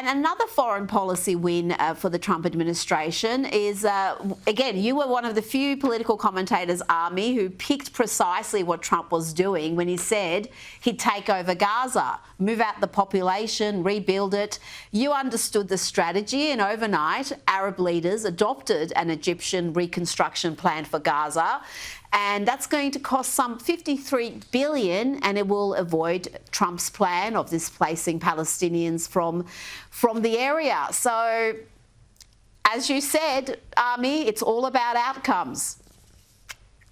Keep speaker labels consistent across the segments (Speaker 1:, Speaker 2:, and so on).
Speaker 1: And another foreign policy win for the Trump administration is, again, you were one of the few political commentators, Ami, who picked precisely what Trump was doing when he said he'd take over Gaza, move out the population, rebuild it. You understood the strategy, and overnight, Arab leaders adopted an Egyptian reconstruction plan for Gaza. And that's going to cost some $53 billion, and it will avoid Trump's plan of displacing Palestinians from the area. So, as you said, Ami, it's all about outcomes.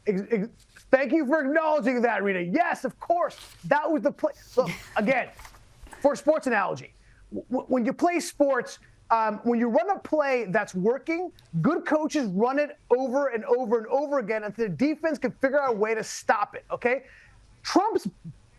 Speaker 2: Thank you for acknowledging that, Rita. Yes, of course, that was the play. Look, again, for a sports analogy, when you play sports, when you run a play that's working, good coaches run it over and over and over again until the defense can figure out a way to stop it, okay? Trump's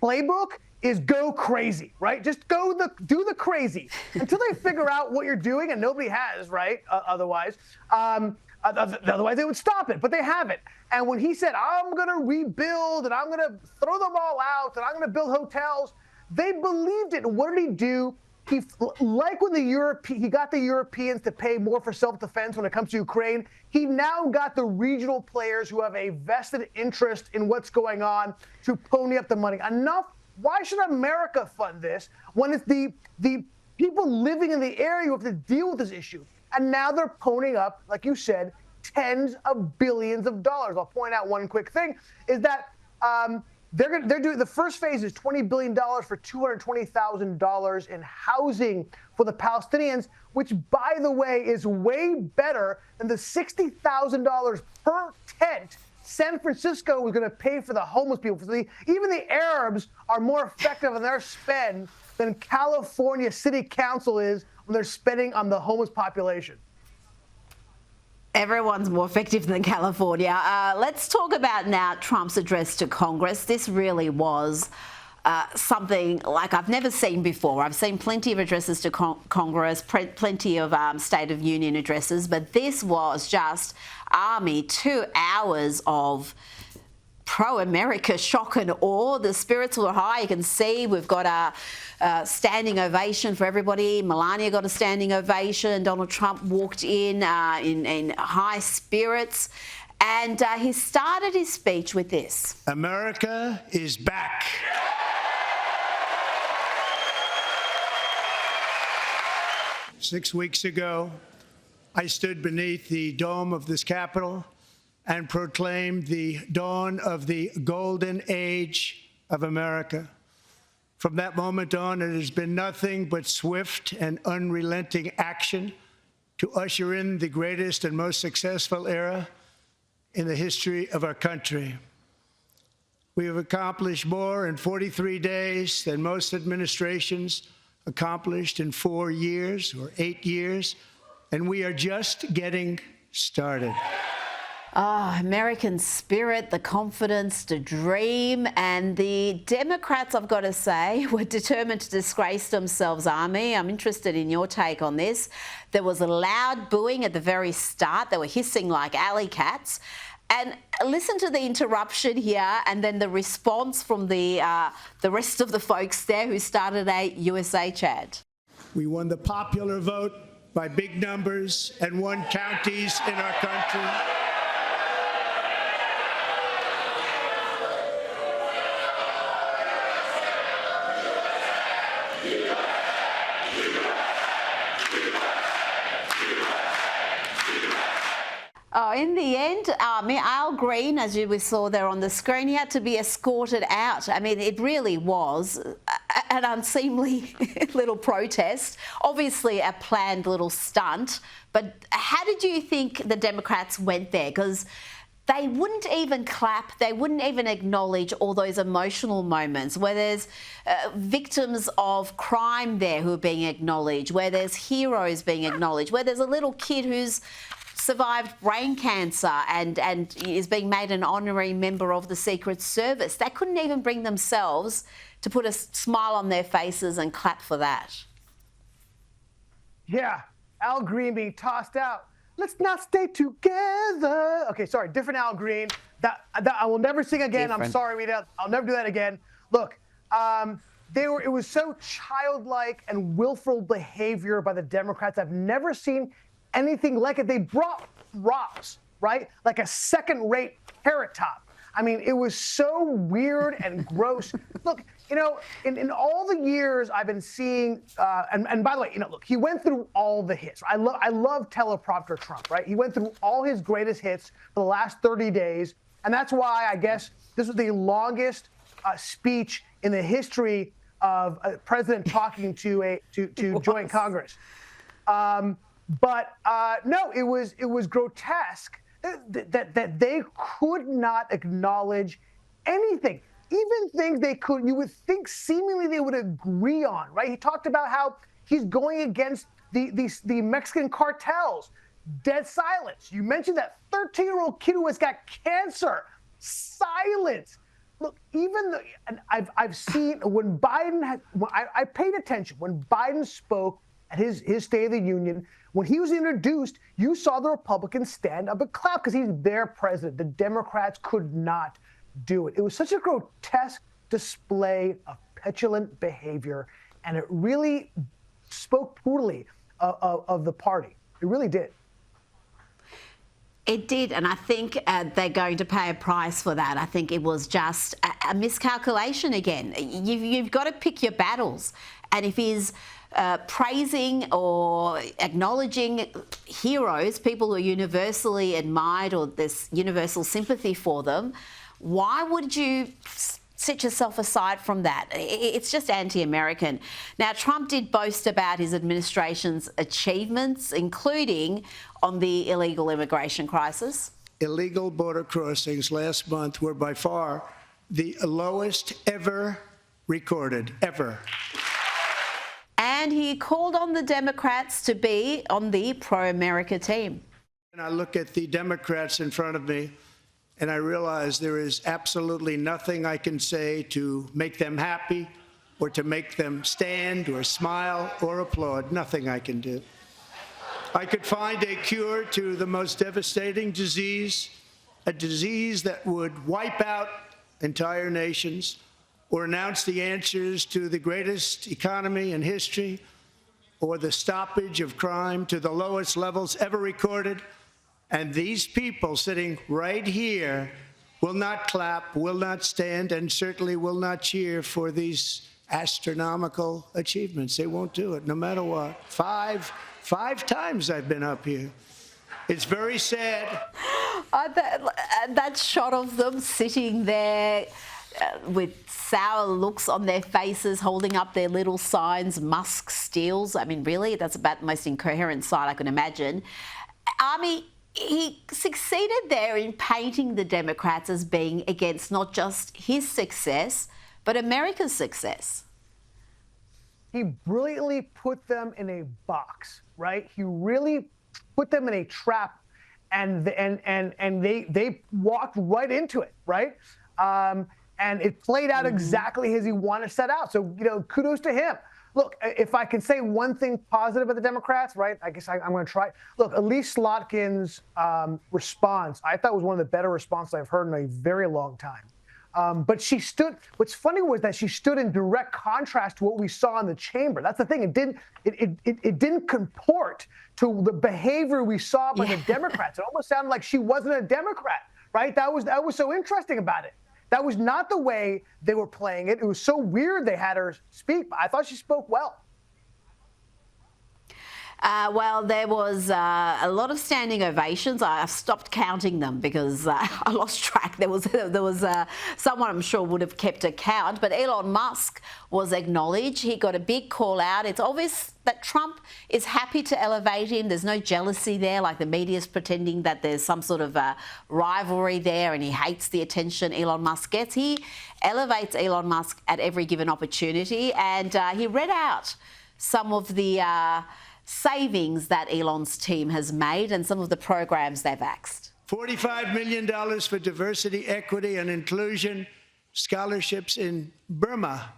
Speaker 2: playbook is go crazy, right? Just do the crazy until they figure out what you're doing, and nobody has, right? Otherwise they would stop it, but they haven't. And when he said, I'm going to rebuild and I'm going to throw them all out and I'm going to build hotels, they believed it. And what did he do? He, like when he got the Europeans to pay more for self-defense when it comes to Ukraine, he now got the regional players who have a vested interest in what's going on to pony up the money. Enough. Why should America fund this when it's the people living in the area who have to deal with this issue? And now they're ponying up, like you said, tens of billions of dollars. I'll point out one quick thing is that they're doing the first phase is $20 billion for $220,000 in housing for the Palestinians, which, by the way, is way better than the $60,000 per tent San Francisco was going to pay for the homeless people. Even the Arabs are more effective in their spend than California City Council is when they're spending on the homeless population.
Speaker 1: Everyone's more effective than California. Let's talk about now Trump's address to Congress. This really was something like I've never seen before. I've seen plenty of addresses to Congress, plenty of State of Union addresses, but this was just, Ami, 2 hours of pro-America shock and awe. The spirits were high. You can see we've got a standing ovation for everybody. Melania got a standing ovation. Donald Trump walked in high spirits. And he started his speech with this.
Speaker 3: America is back. Six weeks ago, I stood beneath the dome of this Capitol and proclaimed the dawn of the golden age of America. From that moment on, it has been nothing but swift and unrelenting action to usher in the greatest and most successful era in the history of our country. We have accomplished more in 43 days than most administrations accomplished in 4 years or 8 years, and we are just getting started.
Speaker 1: Oh, American spirit, the confidence, the dream, and the Democrats, I've got to say, were determined to disgrace themselves, Ami. I'm interested in your take on this. There was a loud booing at the very start. They were hissing like alley cats. And listen to the interruption here and then the response from the rest of the folks there who started a USA chant.
Speaker 3: We won the popular vote by big numbers and won counties in our country.
Speaker 1: Oh, in the end, Al Green, as we saw there on the screen, he had to be escorted out. I mean, it really was an unseemly little protest, obviously a planned little stunt. But how did you think the Democrats went there? Because they wouldn't even clap, they wouldn't even acknowledge all those emotional moments where there's victims of crime there who are being acknowledged, where there's heroes being acknowledged, where there's a little kid who's survived brain cancer and is being made an honorary member of the Secret Service. They couldn't even bring themselves to put a smile on their faces and clap for that.
Speaker 2: Yeah, Al Green being tossed out. Let's not stay together. Okay, sorry, different Al Green. That I will never sing again. Different. I'm sorry, Rita. I'll never do that again. Look, It was so childlike and willful behavior by the Democrats. I've never seen anything like it. They brought props, right? Like a second-rate Carrot Top. I mean, it was so weird and gross. Look, you know, in all the years I've been seeing, and by the way, you know, look, he went through all the hits. I love teleprompter Trump, right? He went through all his greatest hits for the last 30 days, and that's why I guess this was the longest speech in the history of a president talking to joint Congress. But no, it was grotesque that they could not acknowledge anything, even things you would think seemingly they would agree on, right? He talked about how he's going against the Mexican cartels. Dead silence. You mentioned that 13-year-old kid who has got cancer. Silence. Look, and I've seen when Biden I paid attention when Biden spoke at his State of the Union. When he was introduced, you saw the Republicans stand up and clap because he's their president. The Democrats could not do it. It was such a grotesque display of petulant behavior, and it really spoke poorly of the party. It really did.
Speaker 1: It did, and I think they're going to pay a price for that. I think it was just a miscalculation again. You've got to pick your battles, and if he's praising or acknowledging heroes, people who are universally admired or there's universal sympathy for them, why would you set yourself aside from that? It's just anti-American. Now, Trump did boast about his administration's achievements, including on the illegal immigration crisis.
Speaker 3: Illegal border crossings last month were by far the lowest ever recorded, ever.
Speaker 1: And he called on the Democrats to be on the pro-America team.
Speaker 3: And I look at the Democrats in front of me, and I realize there is absolutely nothing I can say to make them happy or to make them stand or smile or applaud. Nothing I can do. I could find a cure to the most devastating disease, a disease that would wipe out entire nations, or announce the answers to the greatest economy in history, or the stoppage of crime to the lowest levels ever recorded. And these people sitting right here will not clap, will not stand, and certainly will not cheer for these astronomical achievements. They won't do it, no matter what. Five times I've been up here. It's very sad.
Speaker 1: That shot of them sitting there with sour looks on their faces, holding up their little signs, Musk steals. I mean, really, that's about the most incoherent sight I can imagine. Ami, he succeeded there in painting the Democrats as being against not just his success, but America's success.
Speaker 2: He brilliantly put them in a box, right? He really put them in a trap, and they walked right into it, right? And it played out exactly as he wanted to set out. So, you know, kudos to him. Look, if I can say one thing positive about the Democrats, right, I guess I'm going to try. Look, Elise Slotkin's response, I thought was one of the better responses I've heard in a very long time. But she stood, what's funny was that she stood in direct contrast to what we saw in the chamber. That's the thing. It didn't comport to the behavior we saw by the Democrats. It almost sounded like she wasn't a Democrat, right? That was so interesting about it. That was not the way they were playing it. It was so weird they had her speak. I thought she spoke well.
Speaker 1: Well, there was a lot of standing ovations. I stopped counting them because I lost track. There was someone I'm sure would have kept a count, but Elon Musk was acknowledged. He got a big call out. It's obvious that Trump is happy to elevate him. There's no jealousy there, like the media's pretending that there's some sort of rivalry there and he hates the attention Elon Musk gets. He elevates Elon Musk at every given opportunity, and he read out some of the savings that Elon's team has made and some of the programs they've axed.
Speaker 3: $45 million for diversity, equity, and inclusion scholarships in Burma.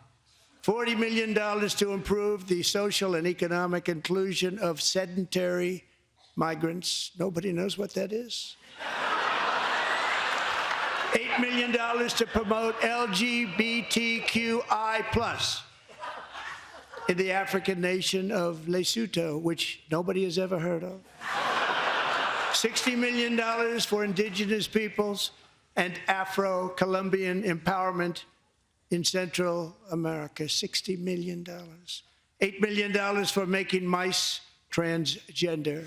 Speaker 3: $40 million to improve the social and economic inclusion of sedentary migrants. Nobody knows what that is. $8 million to promote LGBTQI+. in the African nation of Lesotho, which nobody has ever heard of. $60 million for indigenous peoples and Afro-Colombian empowerment in Central America. $60 million. $8 million for making mice transgender.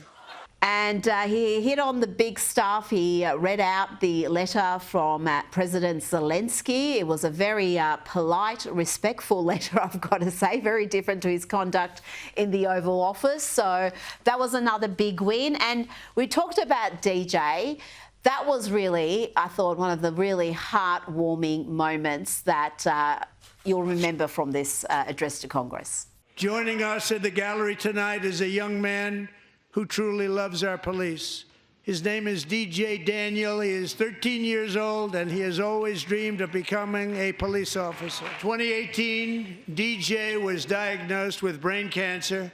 Speaker 1: And he hit on the big stuff. He read out the letter from President Zelensky. It was a very polite, respectful letter, I've got to say, very different to his conduct in the Oval Office. So that was another big win. And we talked about DJ. That was really, I thought, one of the really heartwarming moments that you'll remember from this address to Congress.
Speaker 3: Joining us in the gallery tonight is a young man who truly loves our police. His name is DJ Daniel. He is 13 years old, and he has always dreamed of becoming a police officer. 2018, DJ was diagnosed with brain cancer.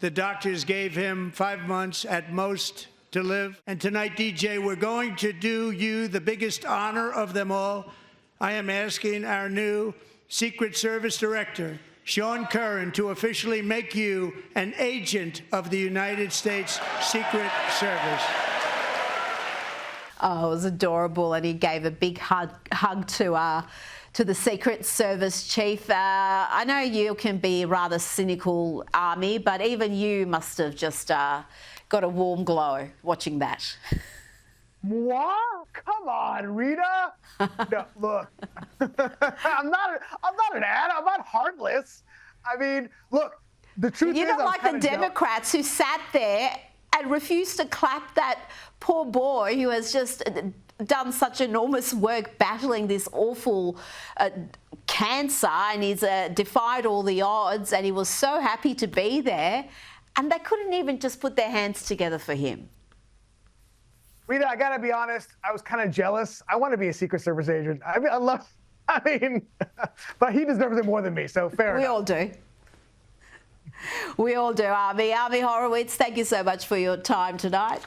Speaker 3: The doctors gave him 5 months at most to live. And tonight, DJ, we're going to do you the biggest honor of them all. I am asking our new Secret Service Director, Sean Curran, to officially make you an agent of the United States Secret Service.
Speaker 1: Oh, it was adorable, and he gave a big hug to the Secret Service chief. I know you can be rather cynical, Ami, but even you must have just got a warm glow watching that.
Speaker 2: What? Come on, Rita. No, look, I'm not an ad. I'm not heartless. I mean, look, the truth is,
Speaker 1: you don't like the Democrats who sat there and refused to clap that poor boy who has just done such enormous work battling this awful cancer, and he's defied all the odds, and he was so happy to be there, and they couldn't even just put their hands together for him.
Speaker 2: Rita, I gotta be honest, I was kind of jealous. I want to be a Secret Service agent. But he deserves it more than me, so fair enough.
Speaker 1: We all do. We all do, Ami. Ami Horowitz, thank you so much for your time tonight.